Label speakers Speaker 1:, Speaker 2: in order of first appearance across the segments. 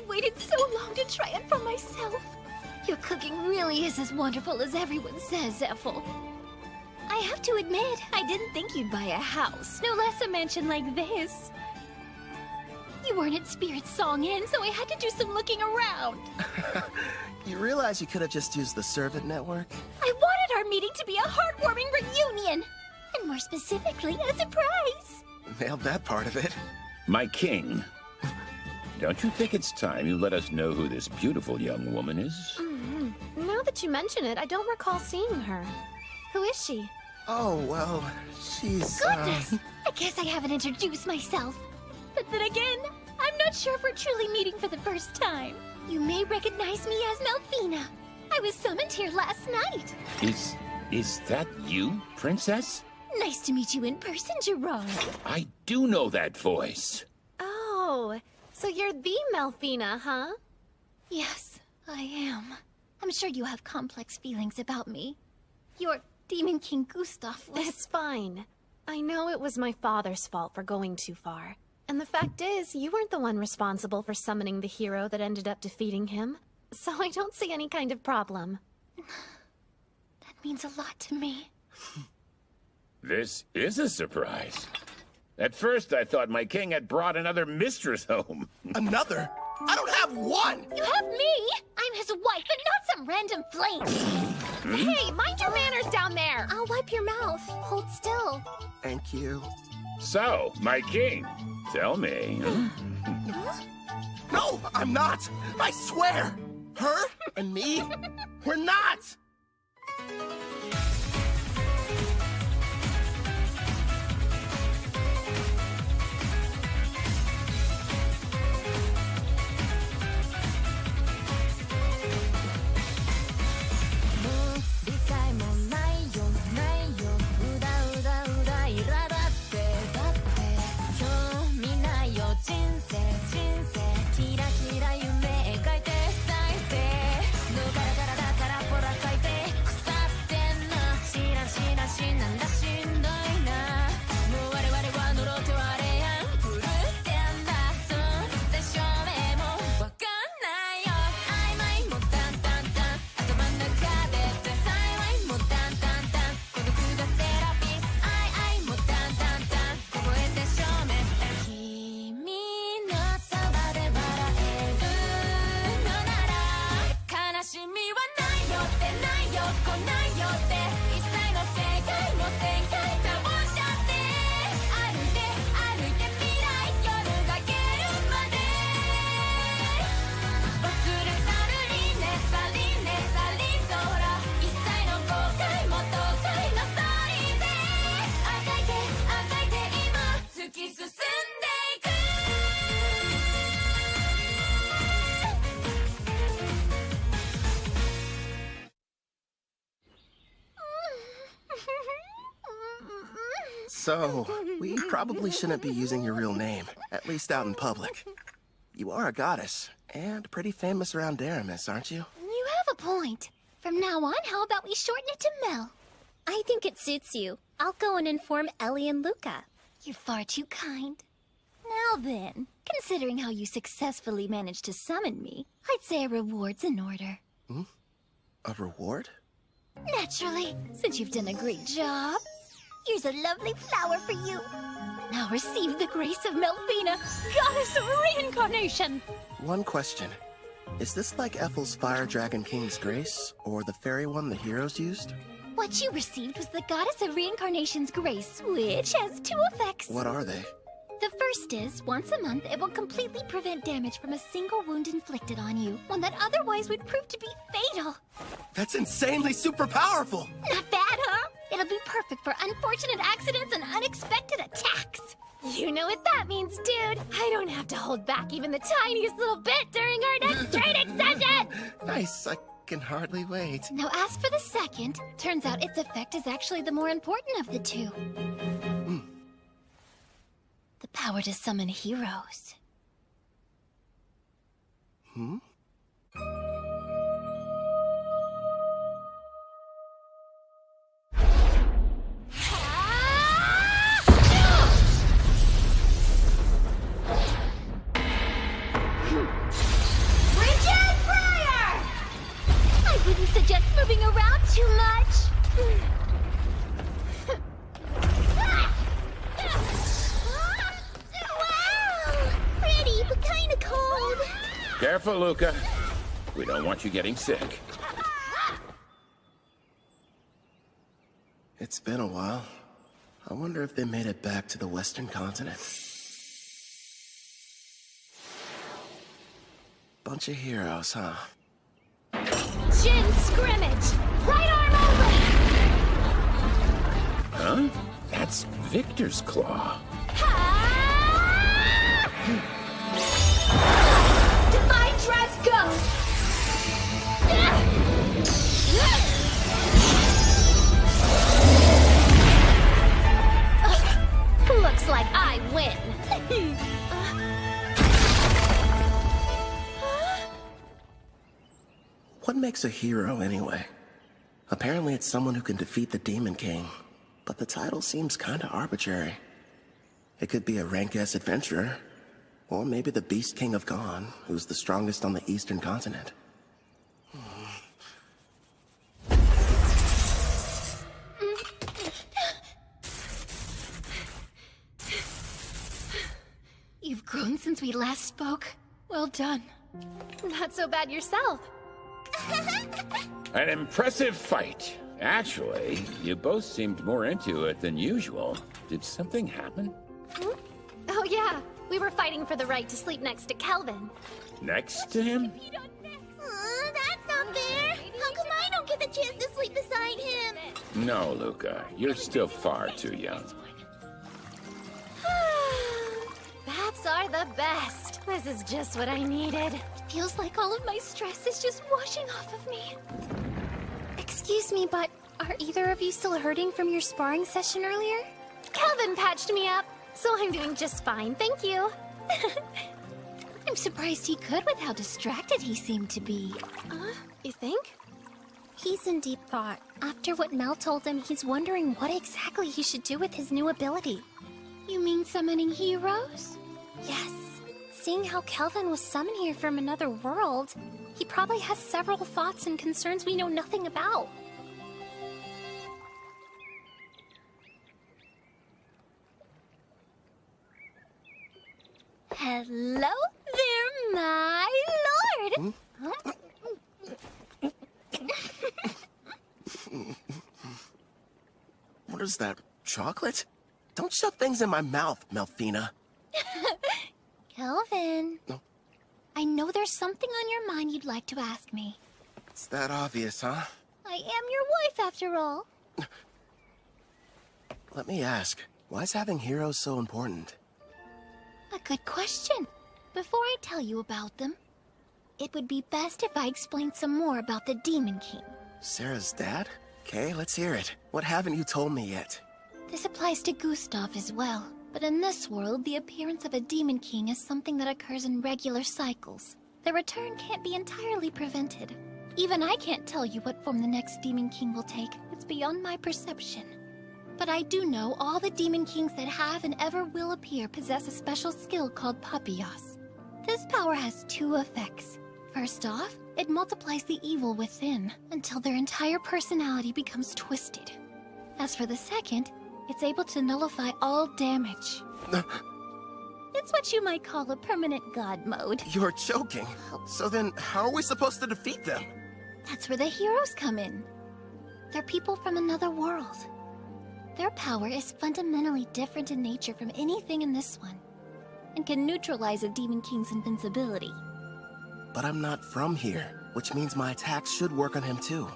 Speaker 1: I've waited so long to try it for myself. Your cooking really is as wonderful as everyone says, Ethel. I have to admit, I didn't think you'd buy a house, no less a mansion like this. You weren't at Spirit Song Inn, so I had to do some looking around.
Speaker 2: You realize you could have just used the servant network?
Speaker 1: I wanted our meeting to be a heartwarming reunion, and more specifically, a surprise.
Speaker 2: Nailed that part of it.
Speaker 3: My king, don't you think it's time you let us know who this beautiful young woman is?
Speaker 4: Now that you mention it, I don't recall seeing her. Who is she?
Speaker 2: Oh, well, she's,
Speaker 1: Goodness! I guess I haven't introduced myself. But then again, I'm not sure if we're truly meeting for the first time. You may recognize me as Melfina. I was summoned here last night.
Speaker 3: Is that you, princess?
Speaker 1: Nice to meet you in person, Gerard.
Speaker 3: I do know that voice.
Speaker 4: Oh, so you're the Melfina, huh?
Speaker 1: Yes, I am. I'm sure you have complex feelings about me. Your Demon King Gustav was...
Speaker 4: It's fine. I know it was my father's fault for going too far. And the fact is, you weren't the one responsible for summoning the hero that ended up defeating him. So I don't see any kind of problem.
Speaker 1: That means a lot to me.
Speaker 3: This is a surprise. At first, I thought my king had brought another mistress home.
Speaker 2: Another? I don't have one!
Speaker 1: You have me! I'm his wife and not some random flame!
Speaker 4: Hey, mind your manners down there!
Speaker 1: I'll wipe your mouth. Hold still.
Speaker 2: Thank you.
Speaker 3: So, my king, tell me.
Speaker 2: No, I'm not! I swear! Her and me, we're not! So, we probably shouldn't be using your real name, at least out in public. You are a goddess, and pretty famous around Daramis, aren't you?
Speaker 1: You have a point. From now on, how about we shorten it to Mel? I think it suits you. I'll go and inform Ellie and Luca. You're far too kind. Now then, considering how you successfully managed to summon me, I'd say a reward's in order.
Speaker 2: A reward?
Speaker 1: Naturally, since you've done a great job. Here's a lovely flower for you. Now receive the grace of Melfina, goddess of reincarnation.
Speaker 2: One question. Is this like Ethel's Fire Dragon King's grace, or the fairy one the heroes used?
Speaker 1: What you received was the goddess of reincarnation's grace, which has two effects.
Speaker 2: What are they?
Speaker 1: The first is, once a month, it will completely prevent damage from a single wound inflicted on you, one that otherwise would prove to be fatal.
Speaker 2: That's insanely super powerful!
Speaker 1: Not bad, huh? It'll be perfect for unfortunate accidents and unexpected attacks.
Speaker 4: You know what that means, dude. I don't have to hold back even the tiniest little bit during our next training session!
Speaker 2: Nice, I can hardly wait.
Speaker 1: Now as for the second, turns out its effect is actually the more important of the two. The power to summon heroes.
Speaker 3: Careful, Luca. We don't want you getting sick.
Speaker 2: It's been a while. I wonder if they made it back to the Western continent. Bunch of heroes, huh?
Speaker 4: Jin scrimmage! Right arm open!
Speaker 3: Huh? That's Victor's claw.
Speaker 1: Divine Dress, go!
Speaker 4: Looks like I win.
Speaker 2: What makes a hero, anyway? Apparently it's someone who can defeat the Demon King, but the title seems kinda arbitrary. It could be a rank-S adventurer, or maybe the Beast King of Gone, who's the strongest on the Eastern continent.
Speaker 1: You've grown since we last spoke. Well done.
Speaker 4: Not so bad yourself.
Speaker 3: An impressive fight. Actually, you both seemed more into it than usual. Did something happen?
Speaker 4: Oh yeah, we were fighting for the right to sleep next to Kelvin.
Speaker 3: Next to him?
Speaker 1: That's not fair. How come I don't get the chance to sleep beside him?
Speaker 3: No, Luca. You're still far too young.
Speaker 4: Baths are the best. This is just what I needed.
Speaker 1: Feels like all of my stress is just washing off of me. Excuse me, but are either of you still hurting from your sparring session earlier?
Speaker 4: Kelvin patched me up, so I'm doing just fine, thank you.
Speaker 1: I'm surprised he could with how distracted he seemed to be.
Speaker 4: You think?
Speaker 1: He's in deep thought. After what Mel told him, he's wondering what exactly he should do with his new ability. You mean summoning heroes? Yes. Seeing how Kelvin was summoned here from another world, he probably has several thoughts and concerns we know nothing about. Hello there, my lord!
Speaker 2: What is that, chocolate? Don't shove things in my mouth, Melfina.
Speaker 1: Kelvin.
Speaker 2: No.
Speaker 1: I know there's something on your mind you'd like to ask me.
Speaker 2: It's that obvious, huh?
Speaker 1: I am your wife, after all.
Speaker 2: Let me ask, why is having heroes so important?
Speaker 1: A good question. Before I tell you about them, it would be best if I explained some more about the Demon King.
Speaker 2: Sarah's dad? Okay, let's hear it. What haven't you told me yet?
Speaker 1: This applies to Gustav as well. But in this world, the appearance of a Demon King is something that occurs in regular cycles. The return can't be entirely prevented. Even I can't tell you what form the next Demon King will take. It's beyond my perception. But I do know all the Demon Kings that have and ever will appear possess a special skill called Papillos. This power has two effects. First off, it multiplies the evil within until their entire personality becomes twisted. As for the second, it's able to nullify all damage. It's what you might call a permanent god mode.
Speaker 2: You're joking. So then, how are we supposed to defeat them?
Speaker 1: That's where the heroes come in. They're people from another world. Their power is fundamentally different in nature from anything in this one, and can neutralize a Demon King's invincibility.
Speaker 2: But I'm not from here, which means my attacks should work on him too.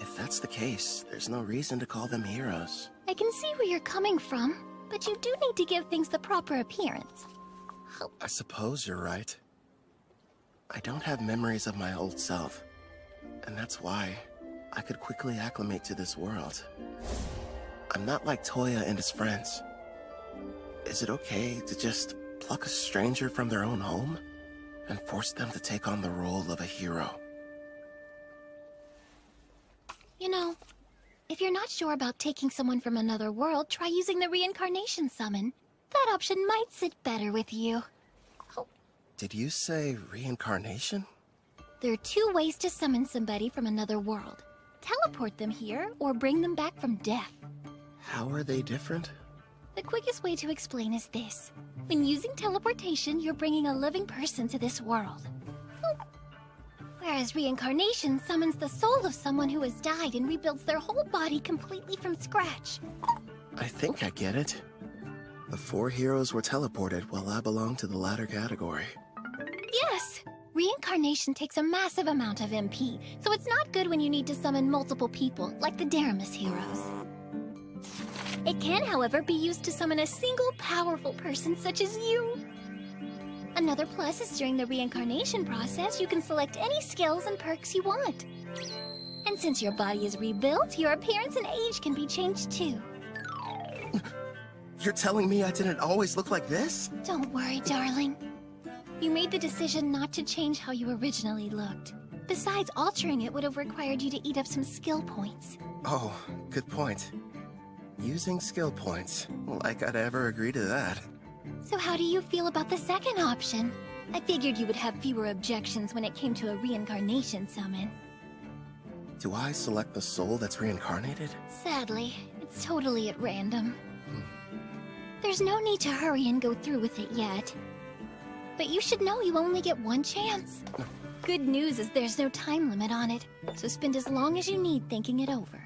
Speaker 2: If that's the case, there's no reason to call them heroes.
Speaker 1: I can see where you're coming from, but you do need to give things the proper appearance.
Speaker 2: I suppose you're right. I don't have memories of my old self, and that's why I could quickly acclimate to this world. I'm not like Toya and his friends. Is it okay to just pluck a stranger from their own home and force them to take on the role of a hero?
Speaker 1: You know, if you're not sure about taking someone from another world, try using the reincarnation summon. That option might sit better with you.
Speaker 2: Did you say reincarnation?
Speaker 1: There are two ways to summon somebody from another world. Teleport them here, or bring them back from death.
Speaker 2: How are they different?
Speaker 1: The quickest way to explain is this. When using teleportation, you're bringing a living person to this world. Whereas reincarnation summons the soul of someone who has died and rebuilds their whole body completely from scratch.
Speaker 2: I think I get it. The 4 heroes were teleported while I belong to the latter category.
Speaker 1: Yes! Reincarnation takes a massive amount of MP, so it's not good when you need to summon multiple people, like the Daramus heroes. It can, however, be used to summon a single powerful person such as you. Another plus is during the reincarnation process, you can select any skills and perks you want. And since your body is rebuilt, your appearance and age can be changed too.
Speaker 2: You're telling me I didn't always look like this?
Speaker 1: Don't worry, darling. You made the decision not to change how you originally looked. Besides, altering it would have required you to eat up some skill points.
Speaker 2: Oh, good point. Using skill points. Like I'd ever agree to that.
Speaker 1: So how do you feel about the second option? I figured you would have fewer objections when it came to a reincarnation summon.
Speaker 2: Do I select the soul that's reincarnated?
Speaker 1: Sadly, it's totally at random. There's no need to hurry and go through with it yet. But you should know you only get one chance. Good news is there's no time limit on it, so spend as long as you need thinking it over.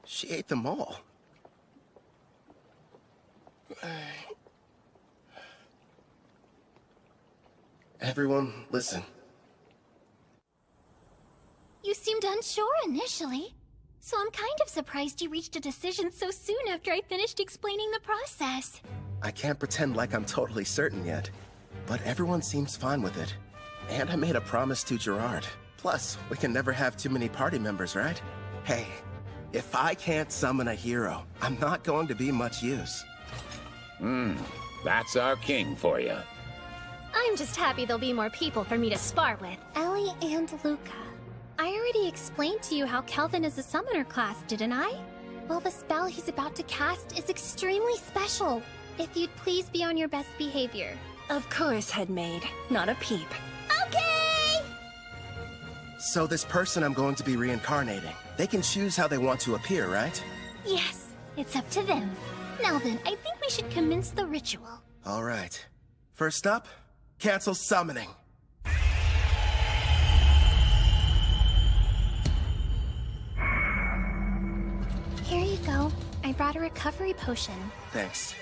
Speaker 2: She ate them all. Everyone, listen.
Speaker 1: You seemed unsure initially, so I'm kind of surprised you reached a decision so soon after I finished explaining the process.
Speaker 2: I can't pretend like I'm totally certain yet, but everyone seems fine with it. And I made a promise to Gerard. Plus, we can never have too many party members, right? Hey, if I can't summon a hero, I'm not going to be much use.
Speaker 3: That's our king for you.
Speaker 4: I'm just happy there'll be more people for me to spar with.
Speaker 1: Ellie and Luca.
Speaker 4: I already explained to you how Kelvin is a summoner class, didn't I?
Speaker 1: Well, the spell he's about to cast is extremely special. If you'd please be on your best behavior.
Speaker 5: Of course, Headmaid. Not a peep.
Speaker 1: Okay!
Speaker 2: So this person I'm going to be reincarnating, they can choose how they want to appear, right?
Speaker 1: Yes, it's up to them. Now then, I think we should commence the ritual.
Speaker 2: All right. First up, cancel summoning.
Speaker 1: Here you go. I brought a recovery potion.
Speaker 2: Thanks.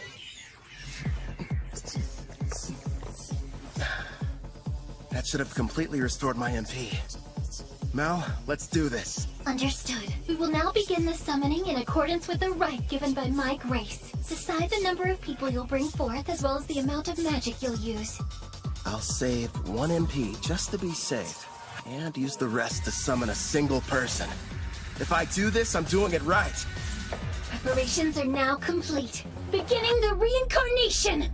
Speaker 2: That should have completely restored my MP. Mal, let's do this.
Speaker 1: Understood. We will now begin the summoning in accordance with the rite given by my grace. Decide the number of people you'll bring forth, as well as the amount of magic you'll use.
Speaker 2: I'll save 1 MP just to be safe, and use the rest to summon a single person. If I do this, I'm doing it right.
Speaker 1: Preparations are now complete. Beginning the reincarnation!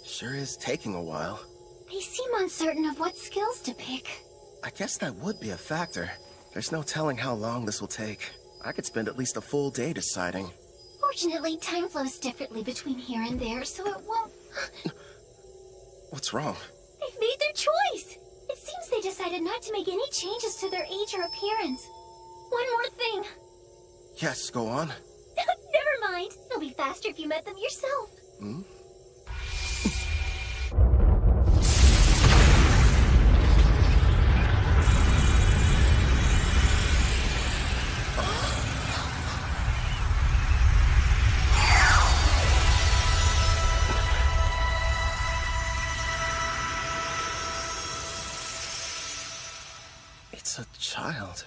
Speaker 2: Sure is taking a while.
Speaker 1: They seem uncertain of what skills to pick.
Speaker 2: I guess that would be a factor. There's no telling how long this will take. I could spend at least a full day deciding.
Speaker 1: Fortunately, time flows differently between here and there, so it won't...
Speaker 2: What's wrong?
Speaker 1: They've made their choice! It seems they decided not to make any changes to their age or appearance. One more thing.
Speaker 2: Yes, go on.
Speaker 1: Never mind. It'll be faster if you met them yourself.
Speaker 2: Hmm? It's a child.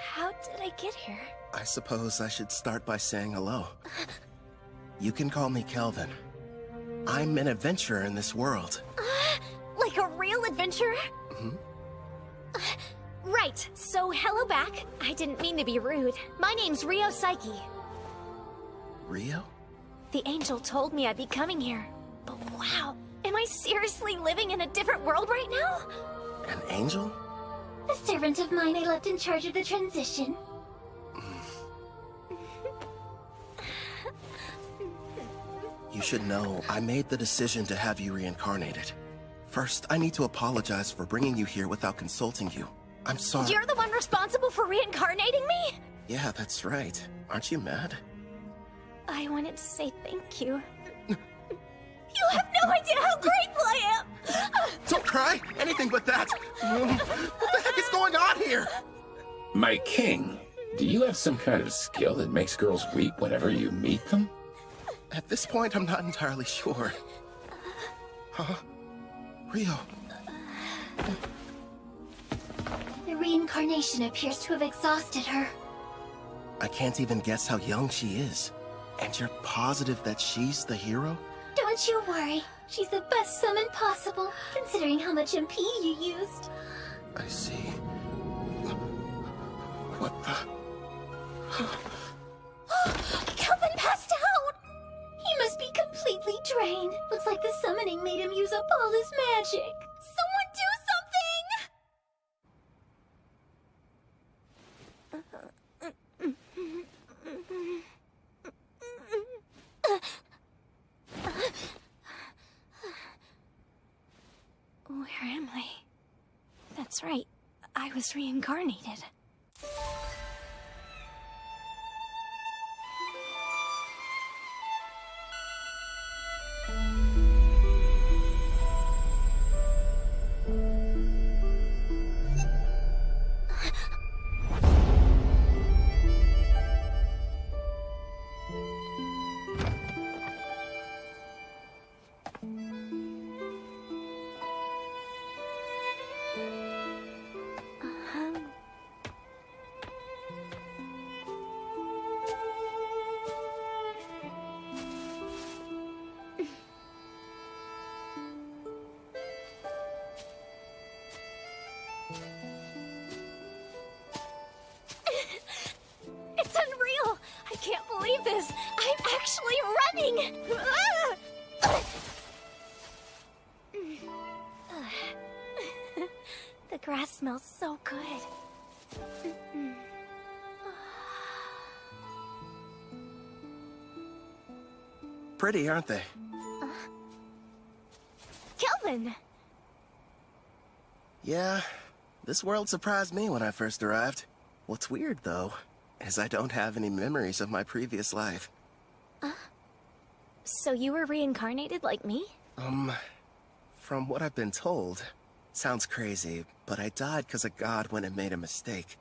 Speaker 1: How did I get here?
Speaker 2: I suppose I should start by saying hello. You can call me Kelvin. I'm an adventurer in this world.
Speaker 4: Like a real adventurer? Right, so hello back. I didn't mean to be rude. My name's Rio Psyche.
Speaker 2: Rio?
Speaker 4: The angel told me I'd be coming here. But wow, am I seriously living in a different world right now?
Speaker 2: An angel?
Speaker 1: A servant of mine I left in charge of the transition.
Speaker 2: You should know, I made the decision to have you reincarnated. First, I need to apologize for bringing you here without consulting you. I'm sorry.
Speaker 4: You're the one responsible for reincarnating me?
Speaker 2: Yeah, that's right. Aren't you mad?
Speaker 4: I wanted to say thank you. You have no idea how grateful I am!
Speaker 2: Don't cry! Anything but that! What the heck is going on here?
Speaker 3: My king, do you have some kind of skill that makes girls weep whenever you meet them?
Speaker 2: At this point, I'm not entirely sure. Huh? Rio.
Speaker 1: The reincarnation appears to have exhausted her.
Speaker 2: I can't even guess how young she is. And you're positive that she's the hero?
Speaker 1: Don't you worry. She's the best summon possible, considering how much MP you used.
Speaker 2: I see. What the?
Speaker 1: Kelvin passed out! He must be completely drained. Looks like the summoning made him use up all his magic. Someone do something! Where am I? That's right. I was reincarnated. It's unreal! I can't believe this! I'm actually running! The grass smells so good.
Speaker 2: Pretty, aren't they?
Speaker 4: Kelvin!
Speaker 2: Yeah, this world surprised me when I first arrived. What's weird, though, is I don't have any memories of my previous life.
Speaker 4: So you were reincarnated like me?
Speaker 2: From what I've been told, sounds crazy, but I died because a god went and made a mistake.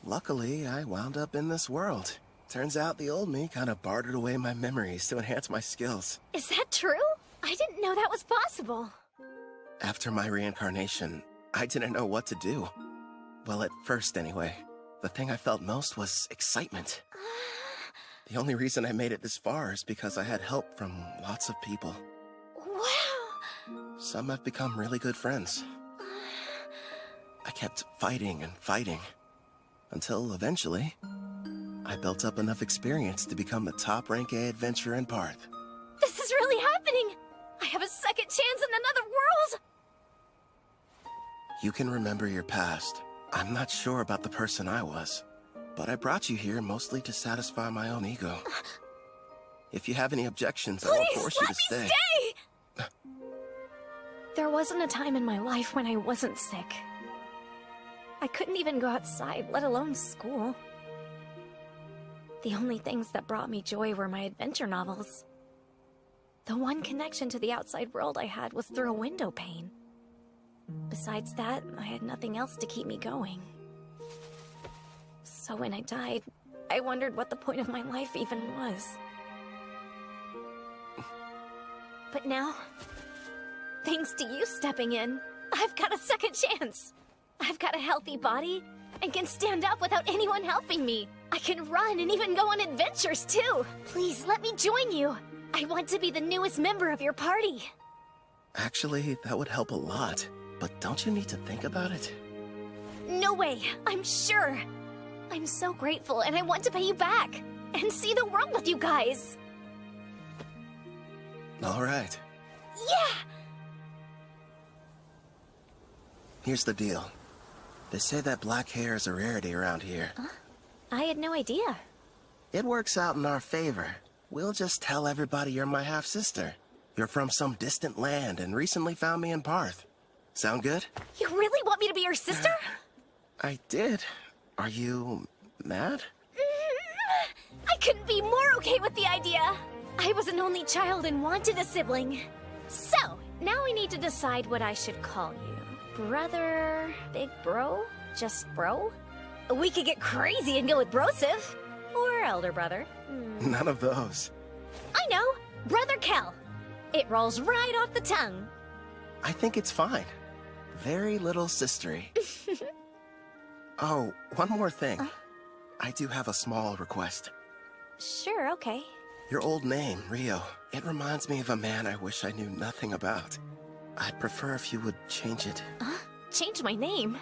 Speaker 2: Luckily, I wound up in this world. Turns out the old me kind of bartered away my memories to enhance my skills.
Speaker 4: Is that true? I didn't know that was possible.
Speaker 2: After my reincarnation, I didn't know what to do. Well, at first anyway. The thing I felt most was excitement. The only reason I made it this far is because I had help from lots of people.
Speaker 4: Wow!
Speaker 2: Some have become really good friends. I kept fighting and fighting, until eventually, I built up enough experience to become the top rank A adventurer in Parth.
Speaker 4: This is really happening! I have a second chance in another world!
Speaker 2: You can remember your past. I'm not sure about the person I was, but I brought you here mostly to satisfy my own ego. If you have any objections, I won't force you to stay.
Speaker 4: Stay! There wasn't a time in my life when I wasn't sick. I couldn't even go outside, let alone school. The only things that brought me joy were my adventure novels. The one connection to the outside world I had was through a window pane. Besides that, I had nothing else to keep me going. So when I died, I wondered what the point of my life even was. But now, thanks to you stepping in, I've got a second chance. I've got a healthy body and can stand up without anyone helping me. I can run and even go on adventures too. Please let me join you. I want to be the newest member of your party.
Speaker 2: Actually, that would help a lot. But don't you need to think about it?
Speaker 4: No way, I'm sure. I'm so grateful and I want to pay you back.
Speaker 1: and see the world with you guys.
Speaker 2: All right.
Speaker 1: Yeah!
Speaker 2: Here's the deal. They say that black hair is a rarity around here.
Speaker 1: I had no idea.
Speaker 2: It works out in our favor. We'll just tell everybody you're my half-sister. You're from some distant land and recently found me in Parth. Sound good?
Speaker 1: You really want me to be your sister?
Speaker 2: I did. Are you mad?
Speaker 1: I couldn't be more okay with the idea. I was an only child and wanted a sibling. So, now we need to decide what I should call you. Brother, big bro, just bro? We could get crazy and go with brosive. Or elder brother.
Speaker 2: None of those.
Speaker 1: I know, Brother Kel. It rolls right off the tongue.
Speaker 2: I think it's fine. Very little sistery. Oh, one more thing. I do have a small request.
Speaker 1: Sure, okay.
Speaker 2: Your old name, Rio, it reminds me of a man I wish I knew nothing about. I'd prefer if you would change it.
Speaker 1: Change my name?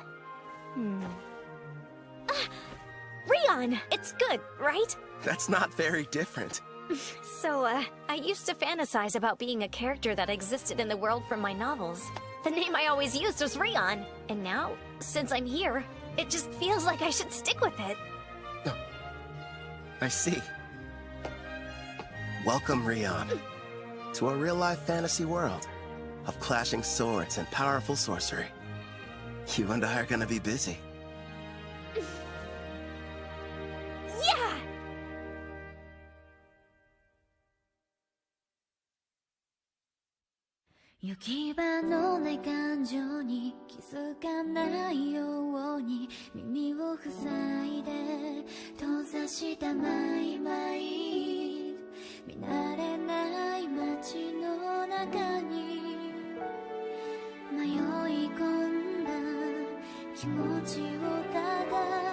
Speaker 1: Rion! It's good, right?
Speaker 2: That's not very different.
Speaker 1: So, I used to fantasize about being a character that existed in the world from my novels. The name I always used was Rion. And now, since I'm here, it just feels like I should stick with it.
Speaker 2: I see. Welcome, Rion, to a real-life fantasy world of clashing swords and powerful sorcery. You and I are gonna be busy.
Speaker 1: Yeah!
Speaker 6: 「行き場のない感情に気づかないように耳を塞いで閉ざしたマイマイン」「見慣れない街の中に迷い込んだ気持ちをただ